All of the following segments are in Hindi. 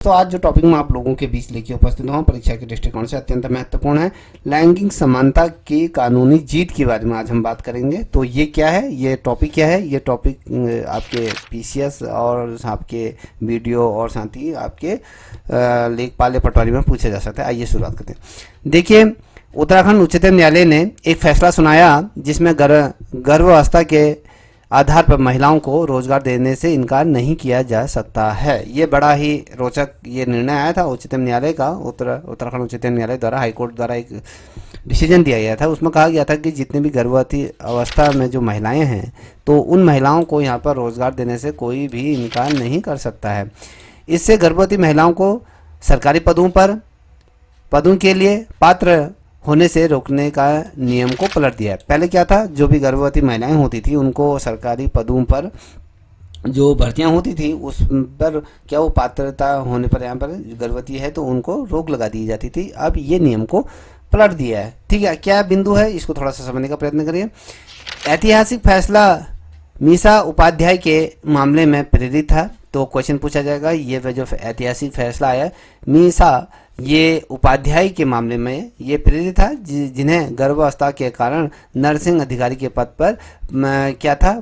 तो आज जो टॉपिक मैं आप लोगों के बीच लेके उपस्थित हूँ परीक्षा के दृष्टिकोण से अत्यंत महत्वपूर्ण है। लैंगिक समानता की कानूनी जीत के बारे में आज हम बात करेंगे। तो ये क्या है, ये टॉपिक क्या है? ये टॉपिक आपके पीसीएस और आपके वीडियो और साथ ही आपके लेखपाल या पटवारी में पूछा जा सकता है। आइए शुरुआत करते हैं। देखिए, उत्तराखंड उच्चतम न्यायालय ने एक फैसला सुनाया जिसमें गर्भावस्था के आधार पर महिलाओं को रोजगार देने से इनकार नहीं किया जा सकता है। ये बड़ा ही रोचक ये निर्णय आया था उच्चतम न्यायालय का। उत्तराखंड उच्चतम न्यायालय द्वारा, हाईकोर्ट द्वारा एक डिसीजन दिया गया था। उसमें कहा गया था कि जितने भी गर्भवती अवस्था में जो महिलाएं हैं तो उन महिलाओं को यहाँ पर रोजगार देने से कोई भी इनकार नहीं कर सकता है। इससे गर्भवती महिलाओं को सरकारी पदों के लिए पात्र होने से रोकने का नियम को पलट दिया है। पहले क्या था, जो भी गर्भवती महिलाएं होती थी उनको सरकारी पदों पर जो भर्तियां होती थी उस पर क्या वो पात्रता होने पर यहाँ पर गर्भवती है तो उनको रोक लगा दी जाती थी। अब ये नियम को पलट दिया है। ठीक है, क्या बिंदु है इसको थोड़ा सा समझने का प्रयत्न करिए। ऐतिहासिक फैसला मीसा उपाध्याय के मामले में प्रेरित था। तो क्वेश्चन पूछा जाएगा, ये जो ऐतिहासिक फैसला आया मीसा ये उपाध्याय के मामले में ये प्रेरित था जिन्हें गर्भावस्था के कारण नर्सिंग अधिकारी के पद पर क्या था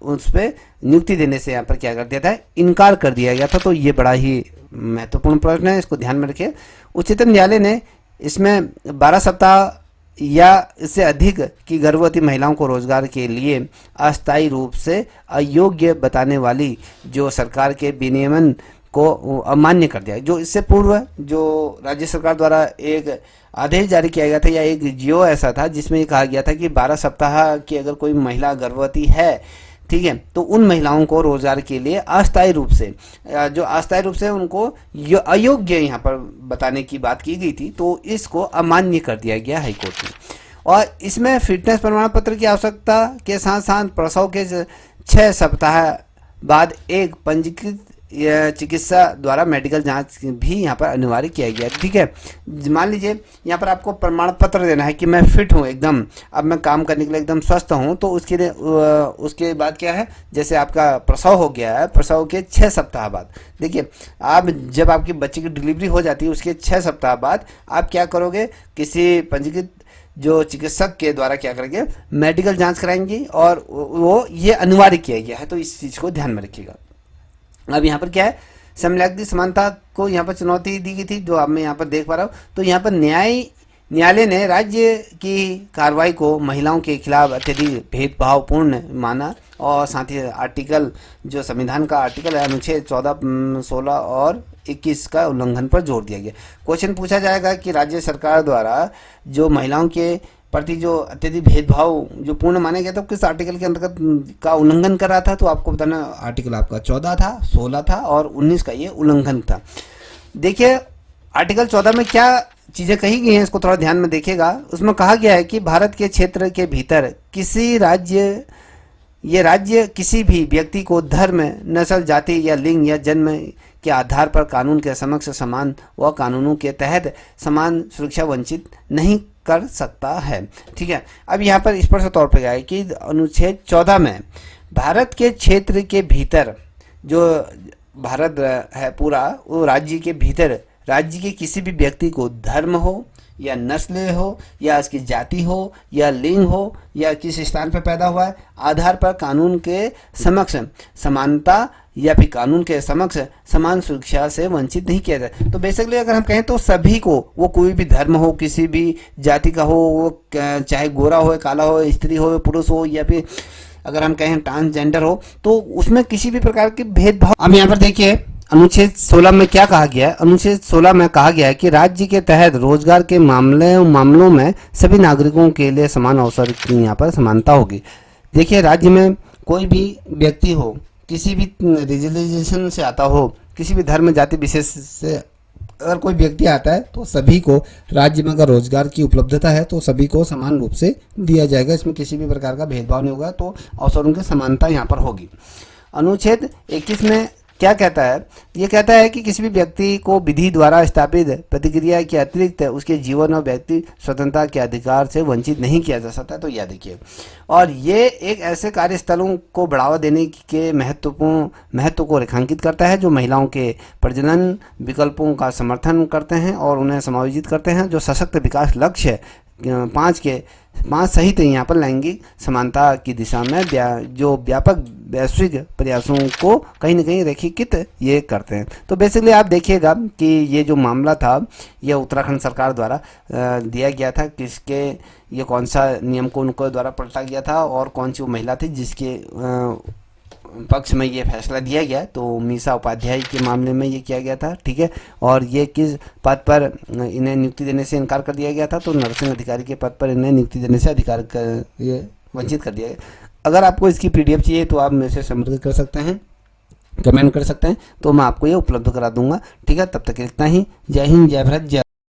उस पर नियुक्ति देने से यहाँ पर क्या कर दिया था, इनकार कर दिया गया था। तो ये बड़ा ही महत्वपूर्ण प्रश्न है, इसको ध्यान में रखिए। उच्चतम न्यायालय ने इसमें 12 सप्ताह या इससे अधिक की गर्भवती महिलाओं को रोजगार के लिए अस्थायी रूप से अयोग्य बताने वाली जो सरकार के विनियमन को अमान्य कर दिया। जो इससे पूर्व जो राज्य सरकार द्वारा एक आदेश जारी किया गया था या एक जियो ऐसा था जिसमें ये कहा गया था कि 12 सप्ताह की अगर कोई महिला गर्भवती है, ठीक है, तो उन महिलाओं को रोजगार के लिए अस्थायी रूप से उनको अयोग्य यहाँ पर बताने की बात की गई थी। तो इसको अमान्य कर दिया गया हाईकोर्ट में। और इसमें फिटनेस प्रमाण पत्र की आवश्यकता के साथ साथ प्रसव के 6 सप्ताह बाद एक पंजीकृत चिकित्सा द्वारा मेडिकल जांच भी यहाँ पर अनिवार्य किया गया। ठीक है, मान लीजिए यहाँ पर आपको प्रमाण पत्र देना है कि मैं फिट हूँ एकदम, अब मैं काम करने के लिए एकदम स्वस्थ हूँ। तो उसके लिए उसके बाद क्या है, जैसे आपका प्रसव हो गया है, प्रसव के 6 सप्ताह बाद, देखिए आप जब आपके बच्चे की डिलीवरी हो जाती है उसके 6 सप्ताह बाद आप क्या करोगे, किसी पंजीकृत जो चिकित्सक के द्वारा क्या करेंगे, मेडिकल जाँच कराएंगे और वो ये अनिवार्य किया गया है। तो इस चीज़ को ध्यान में रखिएगा। अब यहाँ पर क्या है, समलैंगिक समानता को यहाँ पर चुनौती दी गई थी जो अब मैं यहाँ पर देख पा रहा हूँ। तो यहाँ पर न्यायालय ने राज्य की कार्रवाई को महिलाओं के खिलाफ अत्यधिक भेदभावपूर्ण माना और साथ ही आर्टिकल जो संविधान का आर्टिकल है अनुच्छेद 14, 16 और 21 का उल्लंघन पर जोर दिया गया। क्वेश्चन पूछा जाएगा कि राज्य सरकार द्वारा जो महिलाओं के प्रति जो अत्यधिक भेदभाव जो पूर्ण माना गया था किस आर्टिकल के अंतर्गत का उल्लंघन कर रहा था। तो आपको बताना आर्टिकल आपका 14 था, 16 था और 19 का ये उल्लंघन था। देखिए आर्टिकल 14 में क्या चीज़ें कही गई हैं इसको थोड़ा ध्यान में देखिएगा। उसमें कहा गया है कि भारत के क्षेत्र के भीतर राज्य किसी भी व्यक्ति को धर्म, नस्ल, जाति या लिंग या जन्म के आधार पर कानून के समक्ष समान व कानूनों के तहत समान सुरक्षा वंचित नहीं कर सकता है। ठीक है, अब यहाँ पर स्पष्ट तौर पर है कि अनुच्छेद 14 में भारत के क्षेत्र के भीतर जो भारत है पूरा, वो राज्य के भीतर राज्य के किसी भी व्यक्ति को धर्म हो या नस्ल हो या उसकी जाति हो या लिंग हो या किस स्थान पर पैदा हुआ है आधार पर कानून के समक्ष समानता या फिर कानून के समक्ष समान सुरक्षा से वंचित नहीं किया जाए। तो बेसिकली अगर हम कहें तो सभी को, वो कोई भी धर्म हो, किसी भी जाति का हो, वो चाहे गोरा हो, काला हो, स्त्री हो, पुरुष हो या फिर अगर हम कहें ट्रांसजेंडर हो, तो उसमें किसी भी प्रकार के भेदभाव। अब यहाँ पर देखिए अनुच्छेद 16 में क्या कहा गया है। अनुच्छेद 16 में कहा गया है कि राज्य के तहत रोजगार के मामलों में सभी नागरिकों के लिए समान अवसर की यहाँ पर समानता होगी। देखिए राज्य में कोई भी व्यक्ति हो, किसी भी रिलीजन से आता हो, किसी भी धर्म जाति विशेष से अगर कोई व्यक्ति आता है तो सभी को राज्य में अगर रोजगार की उपलब्धता है तो सभी को समान रूप से दिया जाएगा। इसमें किसी भी प्रकार का भेदभाव नहीं होगा। तो अवसरों की समानता यहाँ पर होगी। अनुच्छेद 21 में क्या कहता है? ये कहता है कि किसी भी व्यक्ति को विधि द्वारा स्थापित प्रतिक्रिया के अतिरिक्त उसके जीवन और व्यक्ति स्वतंत्रता के अधिकार से वंचित नहीं किया जा सकता। तो यह देखिए, और ये एक ऐसे कार्यस्थलों को बढ़ावा देने के महत्व को रेखांकित करता है जो महिलाओं के प्रजनन विकल्पों का समर्थन करते हैं और उन्हें समायोजित करते हैं, जो सशक्त विकास लक्ष्य 5 सहित यहाँ पर लैंगिक समानता की दिशा में जो व्यापक वैश्विक प्रयासों को कहीं ना कहीं रेखीकृत ये करते हैं। तो बेसिकली आप देखिएगा कि ये जो मामला था ये उत्तराखंड सरकार द्वारा दिया गया था, किसके ये कौन सा नियम को उनको द्वारा पलटा गया था और कौन सी वो महिला थी जिसके पक्ष में ये फैसला दिया गया। तो मीसा उपाध्याय के मामले में ये किया गया था, ठीक है। और ये किस पद पर इन्हें नियुक्ति देने से इनकार कर दिया गया था? तो नर्सिंग अधिकारी के पद पर इन्हें नियुक्ति देने से ये वंचित कर दिया गया। अगर आपको इसकी पीडीएफ चाहिए तो आप मेरे से संपर्क कर सकते हैं, कमेंट कर सकते हैं, तो मैं आपको ये उपलब्ध करा दूंगा, ठीक है। तब तक इतना ही। जय हिंद, जय भारत, जय।